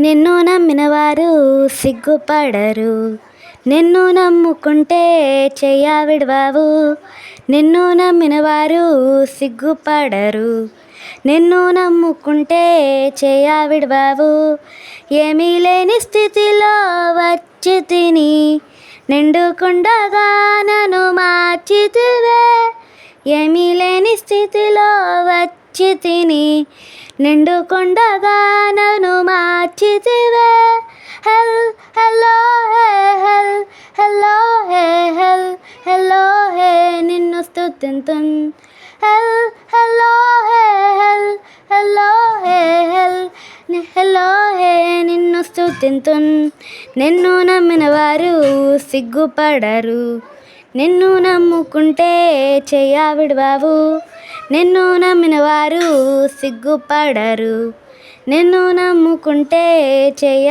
నిన్ను నమ్మిన వారు సిగ్గుపడరు, నిన్ను నమ్ముకుంటే చెయ్య విడవవు. నిన్ను నమ్మిన వారు సిగ్గుపడరు, నిన్ను నమ్ముకుంటే చెయ్య విడవవు. ఏమీ లేని స్థితిలో వచ్చి తిని నిండుకుండగా నన్ను మార్చితివే. ఏమీ లేని స్థితిలో వచ్చి తిని నిండుకుండగా నన్ను మార్చితివే. హలో హలో హలో నిన్ను స్తుతింతున్. హలో హలో హలో నిన్ను స్తుతింతున్. నిన్ను నమ్మిన వారు సిగ్గుపడరు, నిన్ను నమ్ముకుంటే చెయ్య విడవవు. నిన్ను నమ్మిన వారు సిగ్గుపడరు, నిన్ను నమ్ముకుంటే చెయ్య